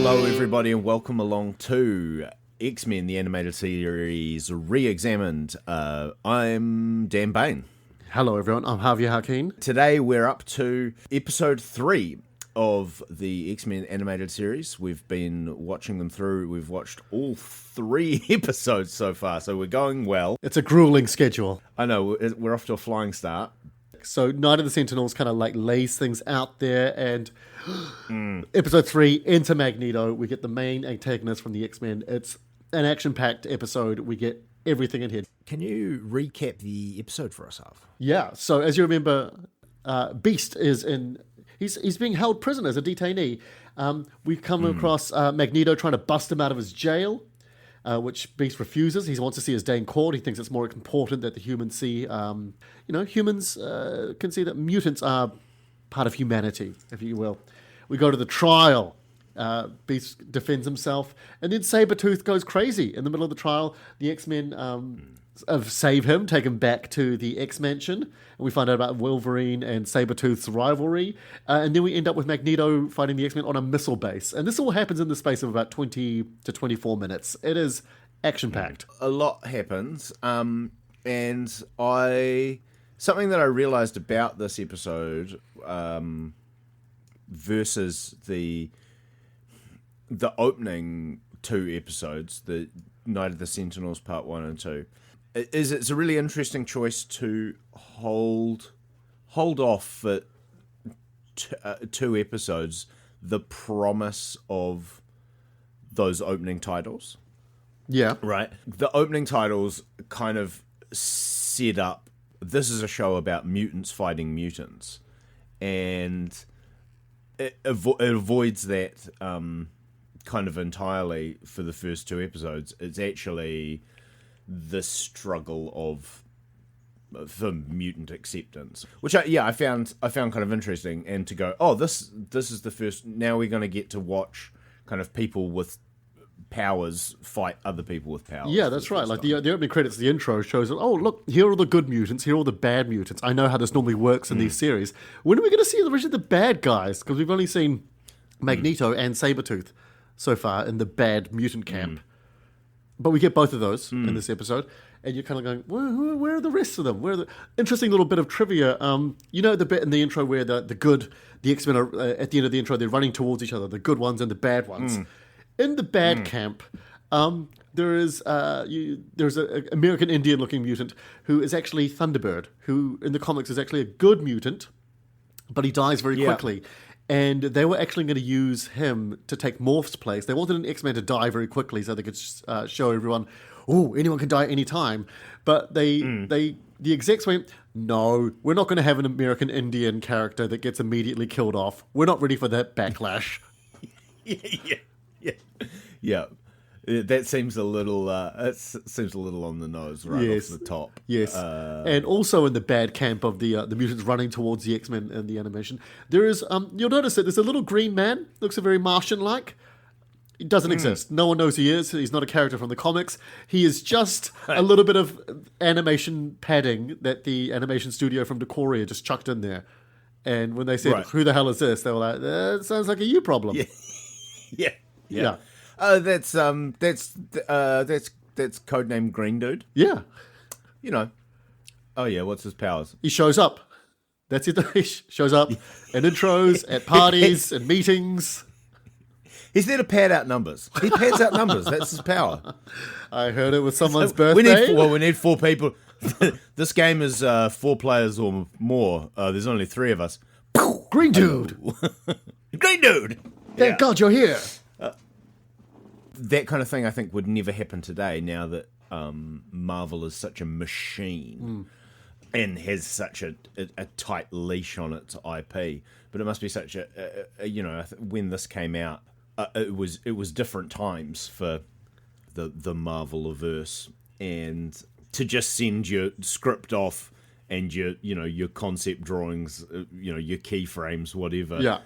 Hello, everybody, and welcome along to X-Men, the animated series re-examined. I'm Dan Bain. Hello, everyone. I'm Javier Hakeem. Today, we're up to episode 3 of the X-Men animated series. We've been watching them through. We've watched all 3 episodes so far, so we're going well. It's a grueling schedule. I know, we're off to a flying start. So Night of the Sentinels kind of like lays things out there, and episode 3, enter Magneto. We get the main antagonist from the X-Men. It's an action-packed episode. We get everything in here. Can you recap the episode for us, Harv? Yeah, so as you remember, Beast is in... He's being held prisoner as a detainee. We've come across Magneto trying to bust him out of his jail, which Beast refuses. He wants to see his day in court. He thinks it's more important that the humans see... humans can see that mutants are part of humanity, if you will. We go to the trial. Beast defends himself. And then Sabretooth goes crazy. In the middle of the trial, the X-Men save him, take him back to the X-Mansion. And we find out about Wolverine and Sabretooth's rivalry. And then we end up with Magneto fighting the X-Men on a missile base. And this all happens in the space of about 20 to 24 minutes. It is action-packed. A lot happens. And something that I realized about this episode versus the opening 2 episodes, the Night of the Sentinels Part 1 and 2, is it's a really interesting choice to hold off for 2 episodes the promise of those opening titles. Yeah. Right? The opening titles kind of set up, this is a show about mutants fighting mutants. And it avoids that kind of entirely for the first 2 episodes. It's actually the struggle for mutant acceptance, which I found kind of interesting. And to go, oh, this is the first. Now we're going to get to watch kind of people with powers fight other people with powers. Yeah, that's right. Like the opening credits, the intro shows, oh, look, here are the good mutants, here are all the bad mutants. I know how this normally works in these series. When are we going to see the bad guys? Because we've only seen Magneto and Sabretooth so far in the bad mutant camp. But we get both of those in this episode. And you're kind of going, where are the rest of them? Where are the... Interesting little bit of trivia. You know the bit in the intro where the X-Men are, at the end of the intro, they're running towards each other, the good ones and the bad ones. In the bad camp, there's an American Indian-looking mutant who is actually Thunderbird, who in the comics is actually a good mutant, but he dies very quickly. And they were actually going to use him to take Morph's place. They wanted an X-Men to die very quickly so they could show everyone, oh, anyone can die at any time. But the execs went, no, we're not going to have an American Indian character that gets immediately killed off. We're not ready for that backlash. Yeah. That seems a little on the nose, right off the top. Yes, and also in the bad camp of the mutants running towards the X-Men in the animation, there is you'll notice that there's a little green man, looks very Martian-like. He doesn't exist. No one knows who he is. He's not a character from the comics. He is just a little bit of animation padding that the animation studio from Decoria just chucked in there. And when they said, "Who the hell is this?" they were like, "That sounds like a you problem." Yeah. That's codename Green Dude. Yeah. You know. Oh yeah, what's his powers? He shows up. That's it. He shows up in intros, at parties, and meetings. He's there to pad out numbers. He pads out numbers. That's his power. I heard it was someone's birthday. We need 4 people. This game is 4 players or more. There's only 3 of us. Green Dude. Green Dude. Thank God you're here. That kind of thing, I think, would never happen today. Now that Marvel is such a machine and has such a tight leash on its IP, but it must be such when this came out, it was different times for the Marvel-averse, and to just send your script off and your concept drawings, your keyframes, whatever. Yeah.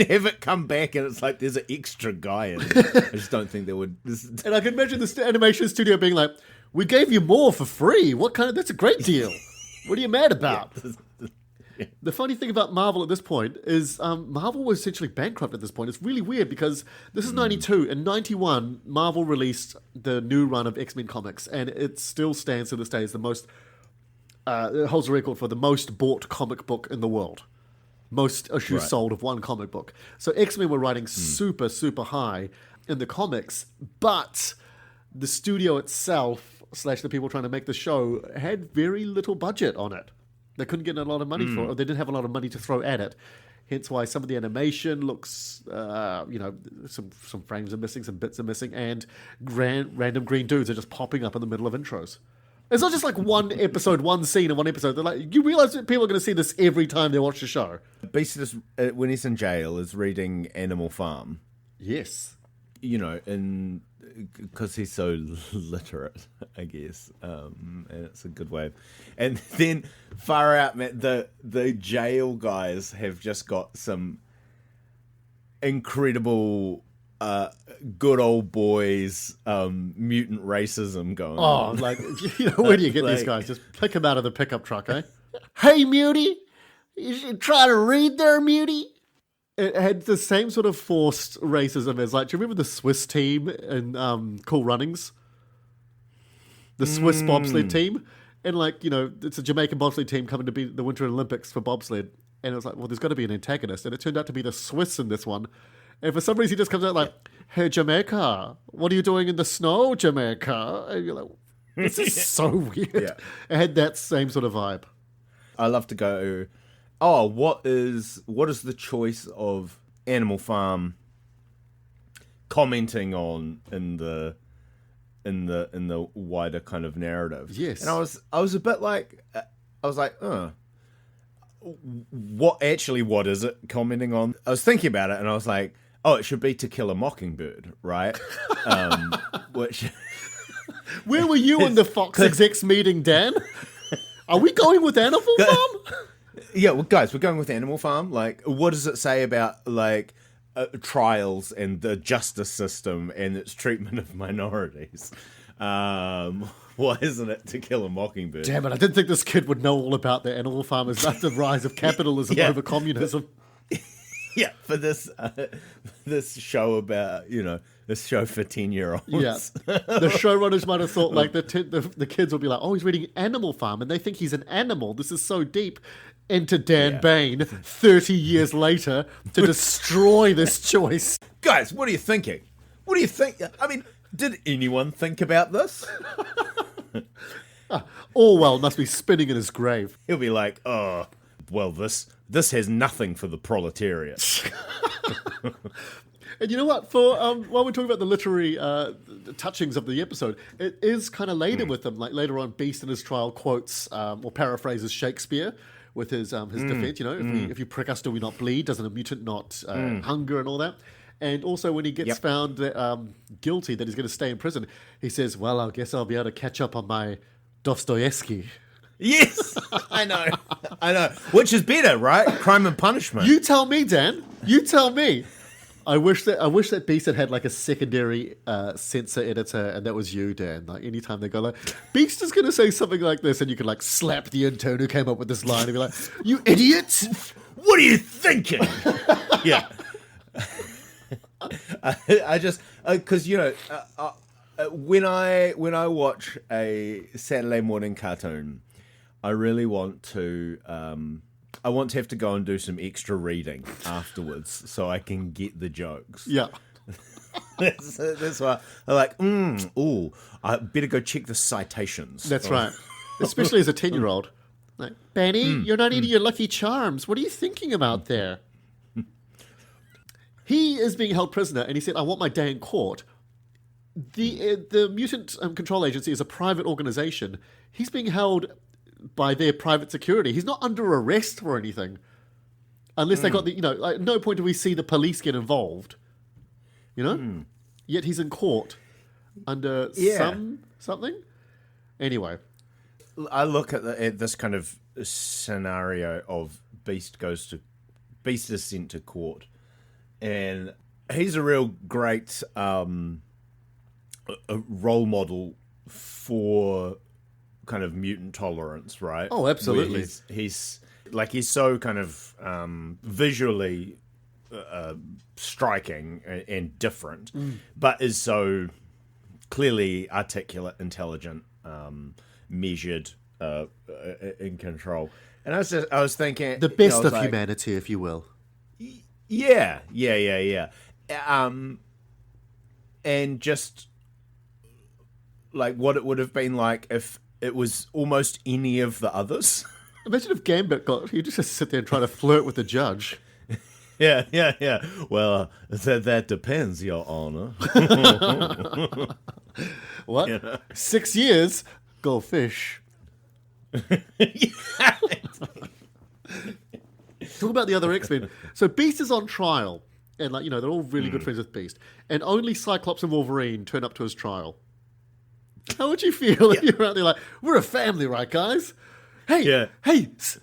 Have it come back and it's like there's an extra guy in it. I just don't think there would. And I can imagine the animation studio being like, "We gave you more for free. That's a great deal. What are you mad about?" The funny thing about Marvel at this point is Marvel was essentially bankrupt at this point. It's really weird because this is 92. In 91, Marvel released the new run of X-Men comics, and it still stands to this day as the most... it holds a record for the most bought comic book in the world. Most issues sold of one comic book. So X-Men were riding super, super high in the comics, but the studio itself / the people trying to make the show had very little budget on it. They couldn't get a lot of money for it, or they didn't have a lot of money to throw at it. Hence why some of the animation looks, some frames are missing, some bits are missing, and random green dudes are just popping up in the middle of intros. It's not just like one episode, one scene in one episode. They're like, you realize that people are going to see this every time they watch the show. Beast is, when he's in jail, is reading Animal Farm. Yes. Because he's so literate, I guess, and it's a good way. And then far out, man, the jail guys have just got some incredible, good old boys, mutant racism going on. Like, where do you get these guys? Just pick them out of the pickup truck, eh? Hey, mutie, you should try to read there, mutie. It had the same sort of forced racism as, like, do you remember the Swiss team in Cool Runnings? The Swiss bobsled team? And, like, it's a Jamaican bobsled team coming to be the Winter Olympics for bobsled. And it was like, well, there's got to be an antagonist. And it turned out to be the Swiss in this one. And for some reason, he just comes out like, hey, Jamaica, what are you doing in the snow, Jamaica? And you're like, this is so weird. Yeah. It had that same sort of vibe. I love to go... Oh, what is the choice of Animal Farm commenting on in the wider kind of narrative? Yes. And I was a bit like, what is it commenting on? I was thinking about it and I was like, oh, it should be To Kill a Mockingbird, right? Which where were you in the Fox execs meeting, Dan? Are we going with Animal Farm? Yeah, well, guys, we're going with Animal Farm. Like, what does it say about, like, trials and the justice system and its treatment of minorities? Why isn't it To Kill a Mockingbird? Damn it, I didn't think this kid would know all about the Animal Farm as the rise of capitalism over communism. Yeah, for this show about, this show for 10-year-olds. Yeah, the showrunners might have thought, like, the kids will be like, oh, he's reading Animal Farm, and they think he's an animal. This is so deep. Enter Dan Bain 30 years later to destroy this choice. Guys, what are you thinking? What do you think? I mean, did anyone think about this? Orwell must be spinning in his grave. He'll be like, oh, well, this has nothing for the proletariat. And you know what? For while we're talking about the literary touchings of the episode, it is kind of laden with them. Like later on, Beast in his trial quotes or paraphrases Shakespeare with his defense. If you prick us, do we not bleed? Doesn't a mutant not hunger and all that? And also when he gets found guilty that he's going to stay in prison, he says, "Well, I guess I'll be able to catch up on my Dostoevsky." Yes, I know. Which is better, right? Crime and Punishment. You tell me, Dan. You tell me. I wish that Beast had like a secondary censor editor, and that was you, Dan. Like anytime they go like, Beast is going to say something like this, and you could like slap the intern who came up with this line and be like, "You idiot! What are you thinking?" Yeah. I just because when I watch a Saturday morning cartoon, I really want to. I want to have to go and do some extra reading afterwards so I can get the jokes. Yeah. That's why I'm like, I better go check the citations. That's right. Especially as a 10-year-old. Like, Benny, you're not eating your Lucky Charms. What are you thinking about there? He is being held prisoner, and he said, I want my day in court. The Mutant Control Agency is a private organization. He's being held by their private security. He's not under arrest for anything. Unless they got at no point do we see the police get involved. Yet he's in court under something. Anyway. I look at this kind of scenario of Beast is sent to court. And he's a real great a role model for kind of mutant tolerance, right? Oh, absolutely. He's Like, he's so kind of visually striking and different, but is so clearly articulate, intelligent, measured, in control. And I was thinking The best of humanity, if you will. Yeah. And just like what it would have been like if it was almost any of the others. Imagine if Gambit he just has to sit there and try to flirt with the judge. Yeah. Well, that depends, Your Honor. What? You know? 6 years? Go fish. Talk about the other X-Men. So Beast is on trial, and they're all really good friends with Beast, and only Cyclops and Wolverine turn up to his trial. How would you feel if you're out there like, we're a family, right, guys? Hey,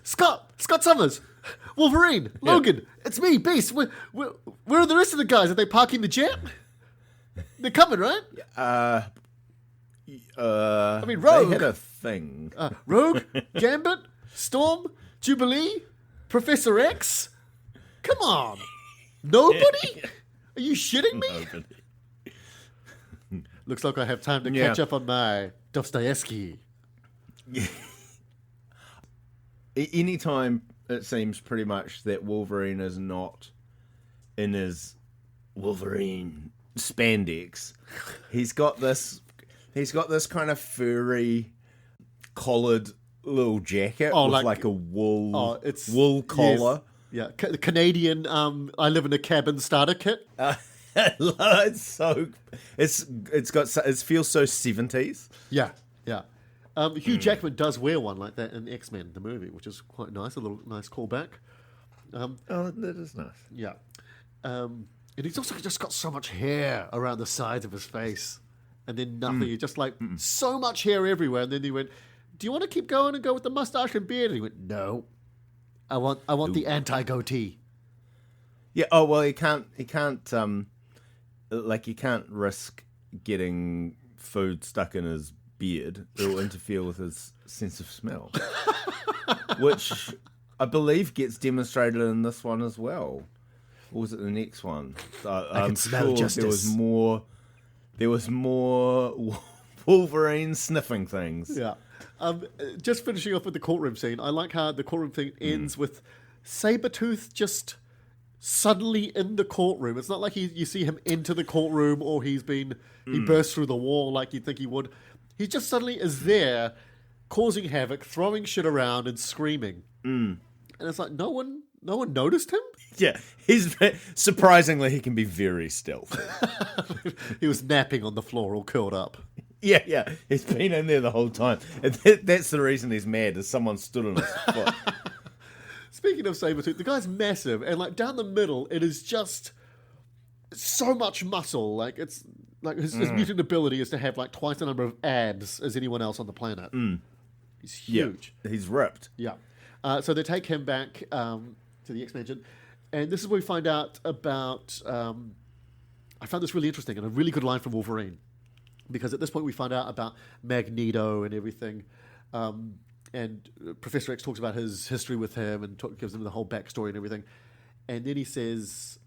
Scott Summers, Wolverine, Logan, it's me, Beast. Where are the rest of the guys? Are they parking the jet? They're coming, right? I mean, Rogue. They had a thing. Rogue, Gambit, Storm, Jubilee, Professor X. Come on. Nobody? Are you shitting me? Nobody. Looks like I have time to catch up on my Dostoevsky. Anytime it seems pretty much that Wolverine is not in his Wolverine spandex, he's got this kind of furry collared little jacket with like a wool collar. Yes. Yeah, the Canadian I live in a cabin starter kit. It feels so 70s. Yeah. Hugh Jackman does wear one like that in X-Men, the movie, which is quite nice. A little nice callback. That is nice. Yeah. And he's also just got so much hair around the sides of his face. And then nothing. He just so much hair everywhere. And then he went, do you want to keep going and go with the mustache and beard? And he went, no. I want the anti-goatee. Yeah, oh well he can't you can't risk getting food stuck in his beard. It'll interfere with his sense of smell. Which I believe gets demonstrated in this one as well. Or was it the next one? I'm sure justice. There was more Wolverine sniffing things. Yeah. Just finishing off with the courtroom scene, I like how the courtroom thing ends with Sabretooth just suddenly in the courtroom. It's not like you see him enter the courtroom or he bursts through the wall like you'd think he would. He just suddenly is there, causing havoc, throwing shit around and screaming. And it's like, no one noticed him? Yeah, surprisingly, he can be very stealthy. He was napping on the floor all curled up. Yeah, he's been in there the whole time. And that's the reason he's mad, is someone stood on his foot. Speaking of Sabretooth, the guy's massive, and down the middle, it is just so much muscle. Like his mutant ability is to have twice the number of abs as anyone else on the planet. He's huge. Yeah, he's ripped. Yeah. So they take him back to the X-Mansion, and this is where we find out about. I found this really interesting and a really good line from Wolverine, because at this point we find out about Magneto and everything. And Professor X talks about his history with him and gives him the whole backstory and everything. And then he says,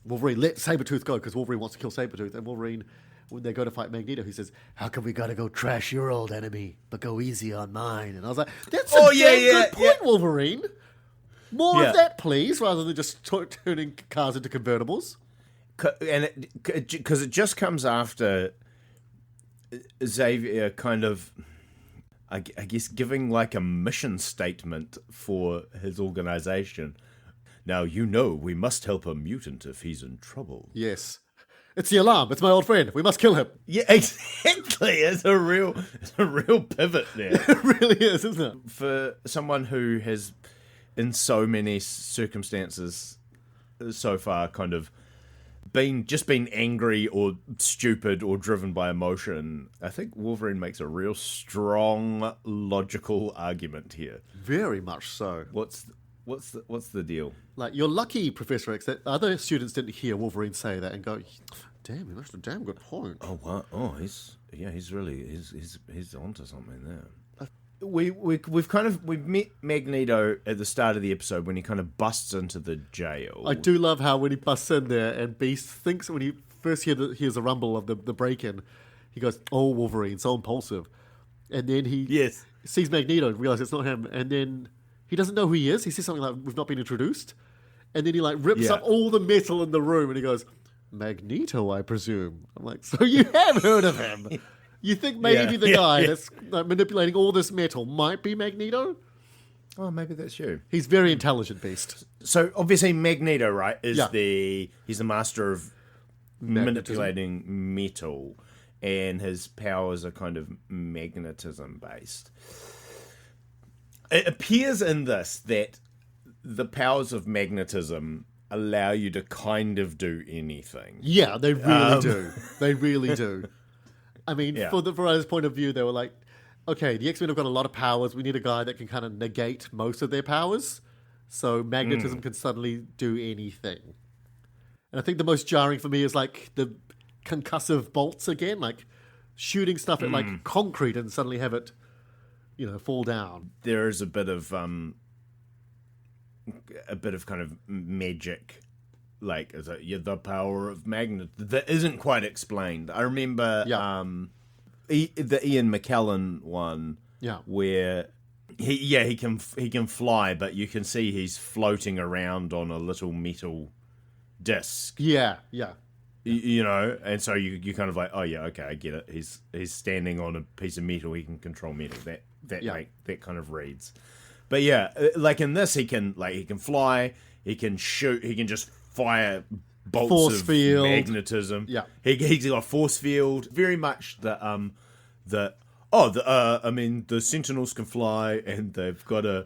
Wolverine, let Sabretooth go, because Wolverine wants to kill Sabretooth. And Wolverine, when they go to fight Magneto, he says, how come we got to go trash your old enemy, but go easy on mine? And I was like, that's a good point, Wolverine. More of that, please, rather than just turning cars into convertibles. And because it just comes after Xavier kind of, I guess, giving a mission statement for his organization. Now, we must help a mutant if he's in trouble. Yes. It's the alarm. It's my old friend. We must kill him. Yeah, exactly. It's a real pivot there. It really is, isn't it? For someone who has, in so many circumstances so far, kind of been angry or stupid or driven by emotion, I think Wolverine makes a real strong logical argument here. Very much so. What's the deal? You're lucky, Professor X, that other students didn't hear Wolverine say that and go, damn, he makes a damn good point. Oh, what? Oh, he's onto something there. we've met Magneto at the start of the episode when he kind of busts into the jail. I do love how when he busts in there and Beast thinks when he first hears the rumble of the break-in, he goes, "Oh, Wolverine, so impulsive," and then he sees Magneto and realizes it's not him, and then he doesn't know who he is. He says something like, "We've not been introduced," and then he like rips up all the metal in the room and he goes, "Magneto, I presume." I'm like, so you have heard of him? You think maybe the guy that's manipulating all this metal might be Magneto? Oh, maybe that's you. He's very intelligent, Beast. So obviously Magneto, right, is he's the master of manipulating metal, and his powers are kind of magnetism based. It appears in this that the powers of magnetism allow you to kind of do anything. Yeah, they really do. They really do. I mean, for the Variet's point of view, they were like, okay, the X-Men have got a lot of powers. We need a guy that can kind of negate most of their powers. So magnetism can suddenly do anything. And I think the most jarring for me is like the concussive bolts again, like shooting stuff at like concrete and suddenly have it, fall down. There is a bit of kind of magic, like is it the power of magnet that isn't quite explained. I remember the Ian McKellen one, where he can fly, but you can see he's floating around on a little metal disc. Yeah. And so you kind of like, oh yeah, okay, I get it. He's standing on a piece of metal. He can control metal. That kind of reads. But yeah, like in this, he can fly. He can shoot. He can just fire bolts force of field. Magnetism. Yeah, he's got a force field. Very much the Sentinels can fly, and they've got a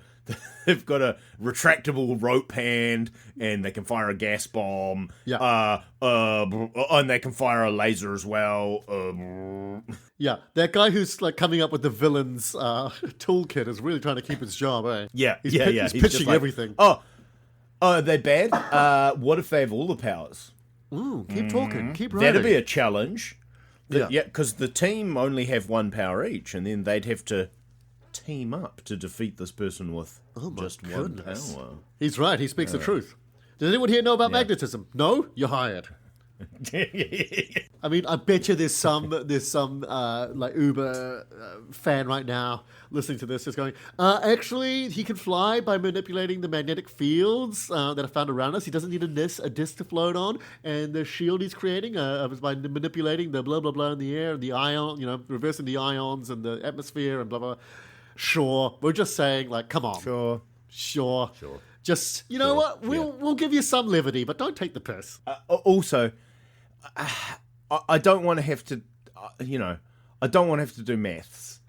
retractable rope hand, and they can fire a gas bomb. Yeah. And they can fire a laser as well. Yeah, that guy who's like coming up with the villain's toolkit is really trying to keep his job, eh? Yeah, he's He's pitching just like, everything. Oh, are they bad? What if they have all the powers? Ooh, keep talking, keep writing. That'd be a challenge. Because the team only have one power each, and then they'd have to team up to defeat this person with just one power. He's right. He speaks the truth. Does anyone here know about magnetism? No? You're hired. I mean, I bet you there's some like Uber fan right now listening to this is going, actually, he can fly by manipulating the magnetic fields that are found around us. He doesn't need a disc to float on, and the shield he's creating is by manipulating the blah blah blah in the air and the ion, reversing the ions and the atmosphere and blah blah. Sure, we're just saying, like, come on. Sure. Just, you know what? We'll give you some levity, but don't take the piss. Also, I don't want to have to, I don't want to have to do maths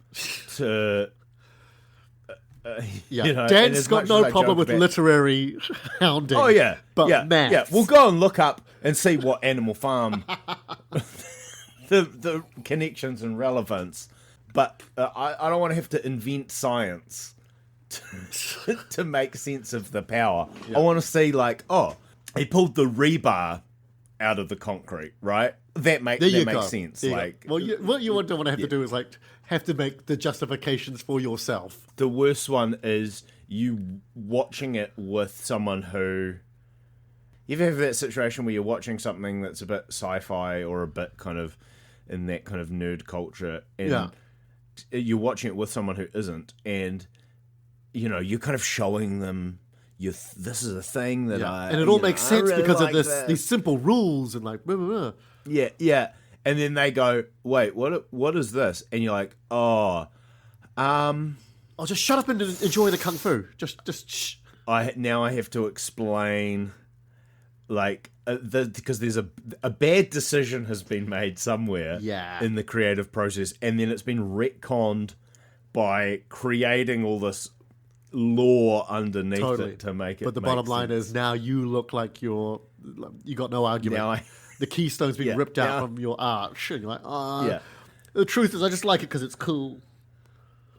to. Dan's got no problem with literary hounding. Oh yeah, but maths. Yeah, we'll go and look up and see what Animal Farm, the connections and relevance. But I don't want to have to invent science to make sense of the power. I want to see, like, he pulled the rebar out of the concrete, right? That makes sense. Like, what you don't want to have to do is like have to make the justifications for yourself. The worst one is you watching it with someone who. You ever have that situation where you're watching something that's a bit sci-fi or a bit kind of in that kind of nerd culture, and you're watching it with someone who isn't, and you're kind of showing them this is a thing that and it all makes sense really because like of these simple rules and like blah, blah, blah. Yeah, and then they go, wait, what is this? And you're like, I'll just shut up and enjoy the kung fu. Just shh. Now I have to explain, like, because there's a bad decision has been made somewhere in the creative process, and then it's been retconned by creating all this lore underneath it to make it. But the bottom line is now you look like you got no argument. The keystone's been ripped out from your arch, and you're like, The truth is, I just like it because it's cool.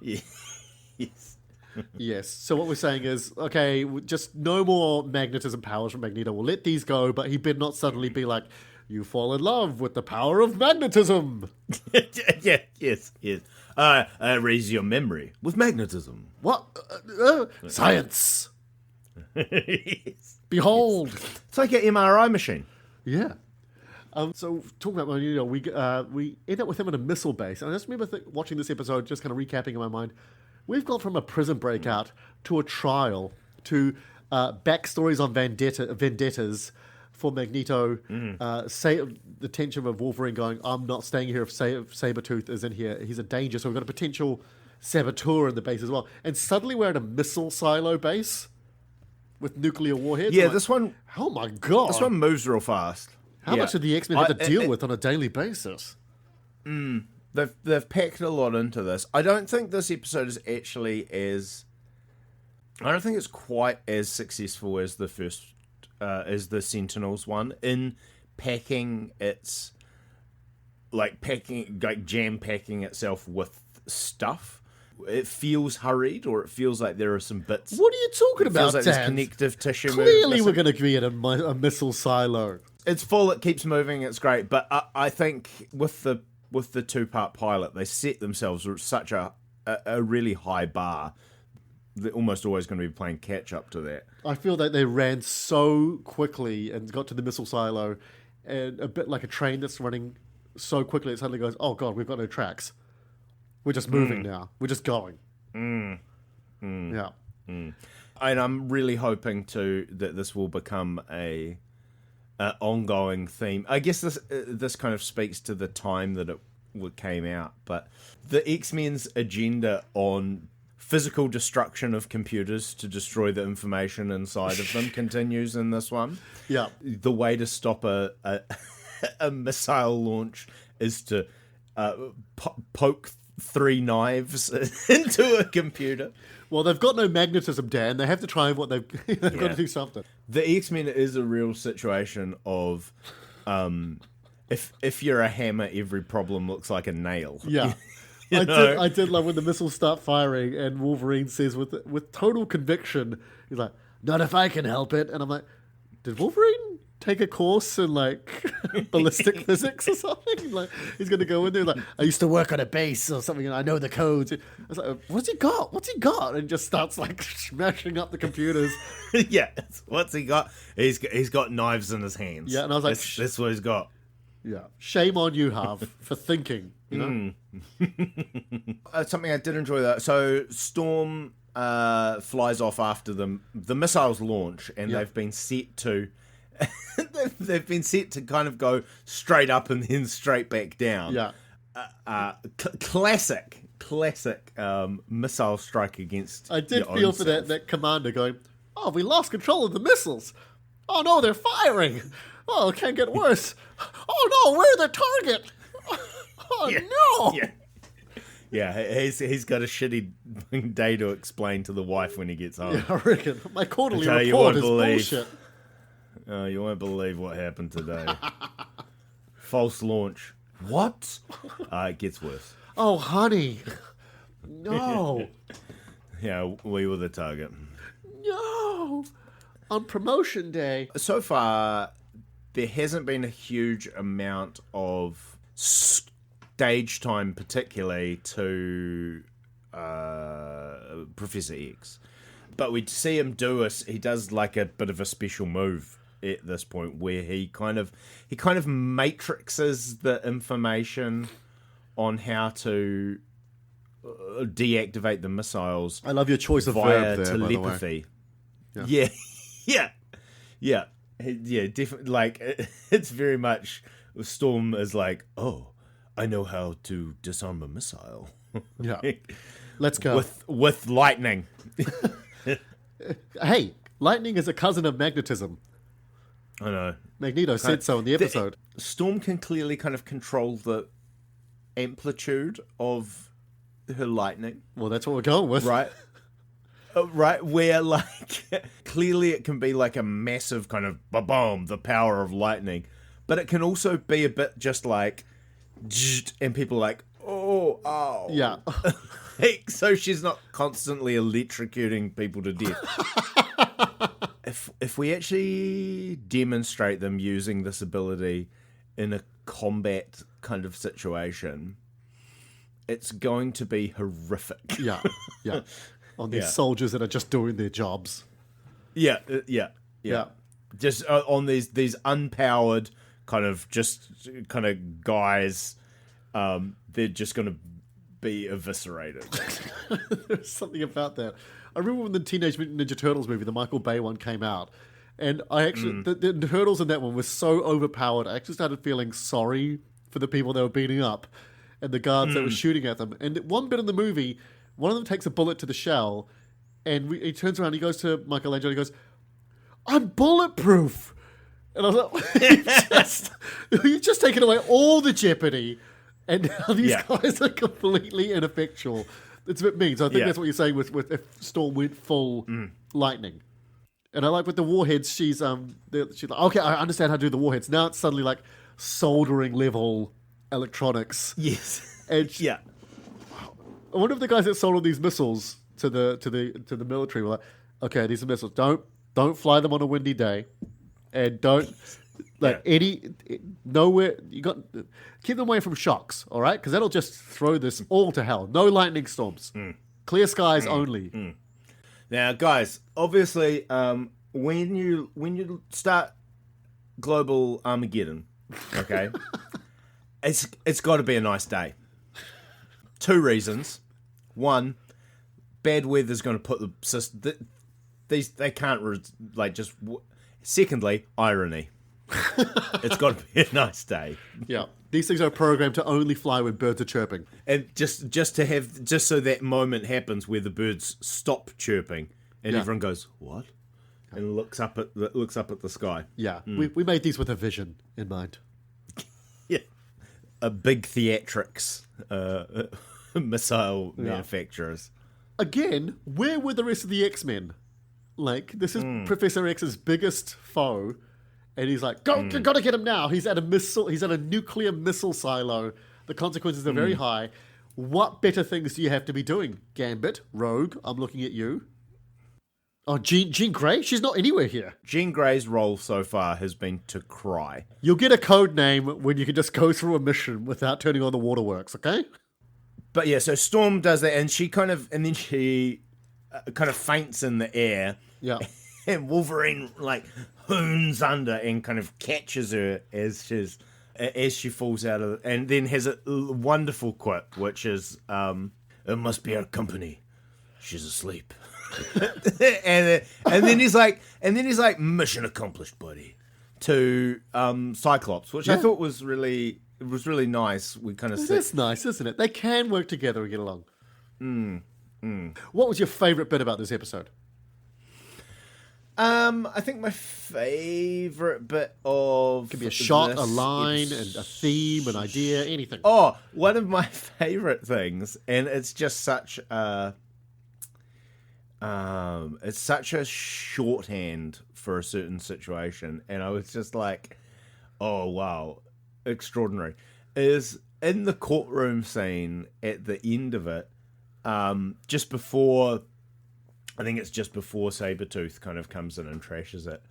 Yeah. Yes. So what we're saying is, okay, just no more magnetism powers from Magneto. We'll let these go, but he better not suddenly be like You fall in love with the power of magnetism. Yeah, yes. Raise your memory with magnetism. What? Science. Yes. Behold. It's like an MRI machine. Yeah. So talking about Magneto, we end up with him in a missile base. And I just remember watching this episode, just kind of recapping in my mind. We've gone from a prison breakout to a trial to backstories on vendettas for Magneto. Say the tension of Wolverine going, I'm not staying here if Sabretooth is in here. He's a danger. So we've got a potential saboteur in the base as well. And suddenly we're at a missile silo base with nuclear warheads. Yeah, like, this one... Oh my God. This one moves real fast. How much did the X-Men have to deal with on a daily basis? They've packed a lot into this. I don't think this episode is actually as... I don't think it's quite as successful as the first... as the Sentinels one in packing its... like jam-packing itself with stuff. It feels hurried, or it feels like there are some bits... What are you talking about, feels like there's connective tissue. Clearly we're going to be in a missile silo. It's full, it keeps moving, it's great. But I think with the two-part pilot, they set themselves such a really high bar. They're almost always going to be playing catch-up to that. I feel that they ran so quickly and got to the missile silo, and a bit like a train that's running so quickly it suddenly goes, oh God, we've got no tracks. We're just moving now. We're just going. Yeah. And I'm really hoping that this will become a ongoing theme. I guess this kind of speaks to the time that it came out, but the X-Men's agenda on physical destruction of computers to destroy the information inside of them continues in this one. Yeah. The way to stop a missile launch is to poke 3 knives into a computer. Well, they've got no magnetism, Dan. They have to try what they've got to do something. The X-Men is a real situation of if you're a hammer, every problem looks like a nail. Yeah. I did love when the missiles start firing and Wolverine says with total conviction, he's like, not if I can help it. And I'm like, did Wolverine take a course in like ballistic physics or something? Like he's going to go in there like, I used to work on a base or something and I know the codes. I was like, what's he got? And just starts like smashing up the computers. Yeah. What's he got? He's got knives in his hands. Yeah. And I was like, that's what he's got. Yeah. Shame on you, Harv, for thinking. You know? Something I did enjoy that. So Storm flies off after them. The missiles launch, and they've been set to kind of go straight up and then straight back down. Yeah. Classic missile strike against. I did feel for that commander going, oh, we lost control of the missiles. Oh no, they're firing. Oh, it can't get worse. Oh no, we're the target. Oh no. Yeah, he's got a shitty day to explain to the wife when he gets home. Yeah, I reckon. My quarterly report is bullshit. Oh, you won't believe what happened today. False launch. What? It gets worse. Oh, honey. No. Yeah, we were the target. No. On promotion day. So far, there hasn't been a huge amount of stage time, particularly to Professor X. But we see him he does like a bit of a special move at this point where he kind of matrixes the information on how to deactivate the missiles. I love your choice of via verb there, telepathy. By the way. Yeah, definitely. Like it's very much Storm is like, oh, I know how to disarm a missile. Yeah, let's go with lightning. Hey, lightning is a cousin of magnetism. I know. Magneto said so in the episode. Storm can clearly kind of control the amplitude of her lightning. Well, that's what we're going with, right? Right, where like clearly it can be like a massive kind of ba-boom, the power of lightning, but it can also be a bit just like, and people are like, oh, ow. Yeah. So she's not constantly electrocuting people to death. If we actually demonstrate them using this ability in a combat kind of situation, it's going to be horrific. Yeah. On these soldiers that are just doing their jobs. Yeah. Just on these unpowered kind of guys, they're just going to be eviscerated. There's something about that. I remember when the Teenage Mutant Ninja Turtles movie, the Michael Bay one, came out, and I actually the turtles in that one were so overpowered. I actually started feeling sorry for the people they were beating up and the guards that were shooting at them. And one bit in the movie, one of them takes a bullet to the shell, and he turns around, he goes to Michelangelo, and he goes, "I'm bulletproof." And I was like, you've just taken away all the jeopardy, and now these guys are completely ineffectual. It's a bit mean. So I think that's what you're saying with if Storm went full lightning. And I like with the warheads, she's like, okay, I understand how to do the warheads. Now it's suddenly like soldering level electronics. Yes. And I wonder if the guys that sold all these missiles to the military were like, okay, these are missiles. Don't fly them on a windy day, and don't nowhere. You got keep them away from shocks, all right? Because that'll just throw this all to hell. No lightning storms, clear skies only. Now, guys, obviously, when you start global Armageddon, okay, it's got to be a nice day. 2 reasons. One, bad weather's going to put they can't just. Secondly, irony. It's got to be a nice day. Yeah, these things are programmed to only fly when birds are chirping, and just so that moment happens where the birds stop chirping and everyone goes, "What?" and looks up at the sky. Yeah, we made these with a vision in mind. Yeah, a big theatrics missile manufacturers. Again, where were the rest of the X-Men? Like, this is Professor X's biggest foe, and he's like, gotta get him now. He's at a nuclear missile silo. The consequences are very high. What better things do you have to be doing? Gambit, Rogue, I'm looking at you. Oh, Jean Grey? She's not anywhere here. Jean Grey's role so far has been to cry. You'll get a code name when you can just go through a mission without turning on the waterworks, okay? But yeah, so Storm does that, and she kind of faints in the air. Yeah. And Wolverine hoons under and kind of catches her as she falls out of it, and then has a wonderful quote, which is, "It must be our company. She's asleep." and then he's like, "Mission accomplished, buddy," to Cyclops, which I thought was really nice. We kind of That's nice, isn't it? They can work together and get along. What was your favorite bit about this episode? I think my favorite bit of could be a shot, a line, and a theme, an idea, anything. Oh, one of my favorite things, and it's just such a shorthand for a certain situation, and I was just like, oh wow, extraordinary. Is in the courtroom scene at the end of it, just before. I think it's just before Sabretooth kind of comes in and trashes it.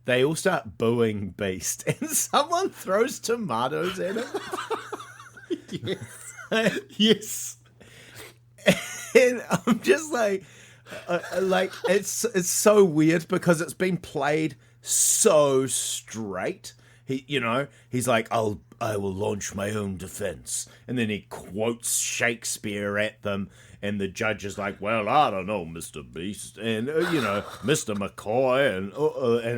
They all start booing Beast, and someone throws tomatoes at him. Yes. And I'm just like it's so weird because it's been played so straight. He's like, I will launch my own defense, and then he quotes Shakespeare at them. And the judge is like, well, I don't know, Mr. Beast, and, Mr. McCoy, and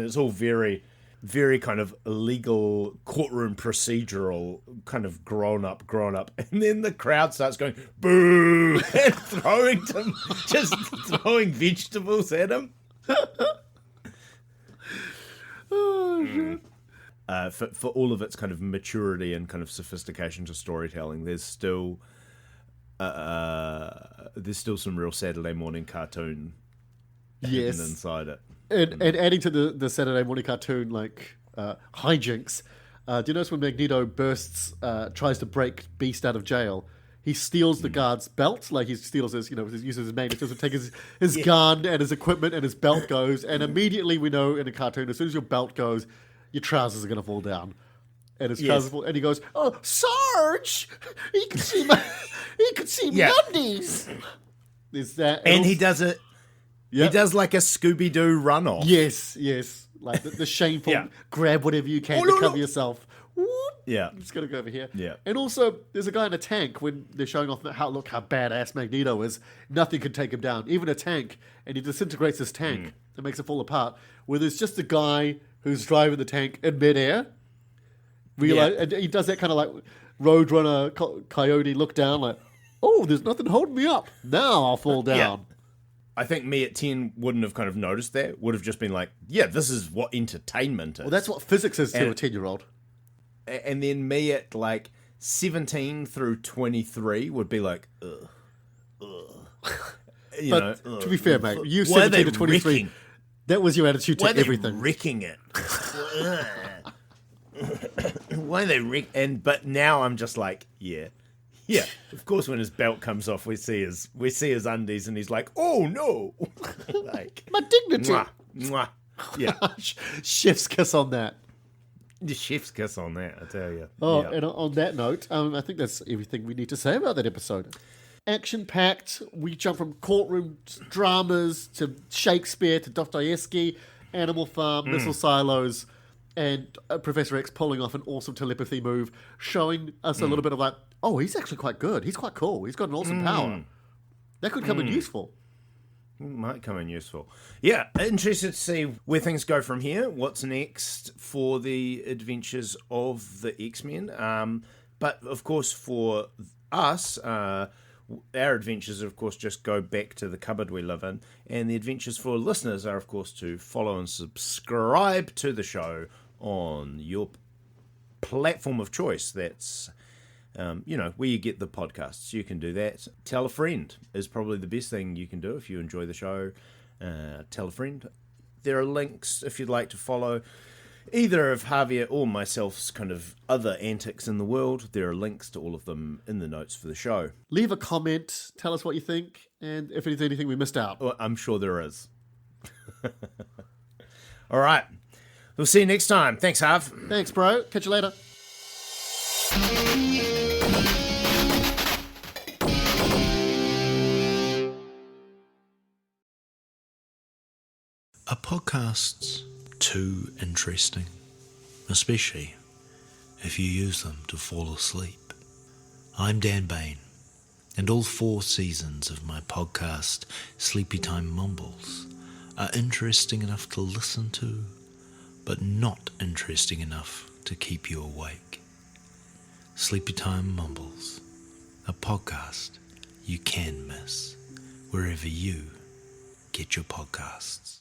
it's all very, very kind of legal, courtroom procedural, kind of grown up. And then the crowd starts going, boo, and throwing vegetables at him. Oh, shit. For all of its kind of maturity and kind of sophistication to storytelling, there's still some real Saturday morning cartoon inside it. And adding to the Saturday morning cartoon hijinks, do you notice when Magneto tries to break Beast out of jail, he steals the guard's belt, he steals his, uses his magnet to take his gun and his equipment, and his belt goes, and immediately we know in a cartoon, as soon as your belt goes, your trousers are going to fall down. And his Yes. cousin, and he goes, "Oh, Sarge, he can see my, he can see Yeah. my undies." There's that, And also- he does it. yeah. He does like a Scooby-Doo runoff. Yes, like the shameful Yeah. grab whatever you can Oh, to no, cover no. yourself. Whoop. Yeah. I'm just gonna go over here. Yeah. And also, there's a guy in a tank when they're showing off how badass Magneto is. Nothing can take him down, even a tank. And he disintegrates his tank and makes it fall apart. Where there's just a guy who's driving the tank in midair. And he does that kind of like Roadrunner Coyote look down, like, "Oh, there's nothing holding me up. Now I'll fall down." I think me at 10 wouldn't have kind of noticed that. Would have just been like, yeah, this is what entertainment is. Well, that's what physics is to And- a 10-year-old. And then me at like 17 through 23 would be like, ugh. You But know, to be fair, mate, you why are 17 to they 23, wrecking? that was your attitude Why are to they everything. wrecking it? Why are they but now I'm just like, yeah. Of course, when his belt comes off, we see his undies, and he's like, "Oh no!" Like My dignity. mwah, mwah. Yeah, Chef's kiss on that. the chef's kiss on that, I tell you. Oh, Yeah. and on that note, I think that's everything we need to say about that episode. Action-packed. We jump from courtroom dramas to Shakespeare to Dostoevsky, Animal Farm, missile silos, and Professor X pulling off an awesome telepathy move, showing us a little bit of like, oh, he's actually quite good. He's quite cool. He's got an awesome power. That could come in useful. Might come in useful. Yeah, interested to see where things go from here. What's next for the adventures of the X-Men? But of course, for us, our adventures, of course, just go back to the cupboard we live in. And the adventures for listeners are, of course, to follow and subscribe to the show on your platform of choice. That's where you get the podcasts. You can do that. Tell a friend is probably the best thing you can do if you enjoy the show. Tell a friend. There are links if you'd like to follow either of Javier or myself's kind of other antics in the world. There are links to all of them in the notes for the show. Leave a comment. Tell us what you think. And if there's anything we missed out. Well, I'm sure there is. All right. We'll see you next time. Thanks, Hav. Thanks, bro. Catch you later. Are podcasts too interesting? Especially if you use them to fall asleep. I'm Dan Bain, and all 4 seasons of my podcast, Sleepy Time Mumbles, are interesting enough to listen to, but not interesting enough to keep you awake. Sleepy Time Mumbles, a podcast you can miss, wherever you get your podcasts.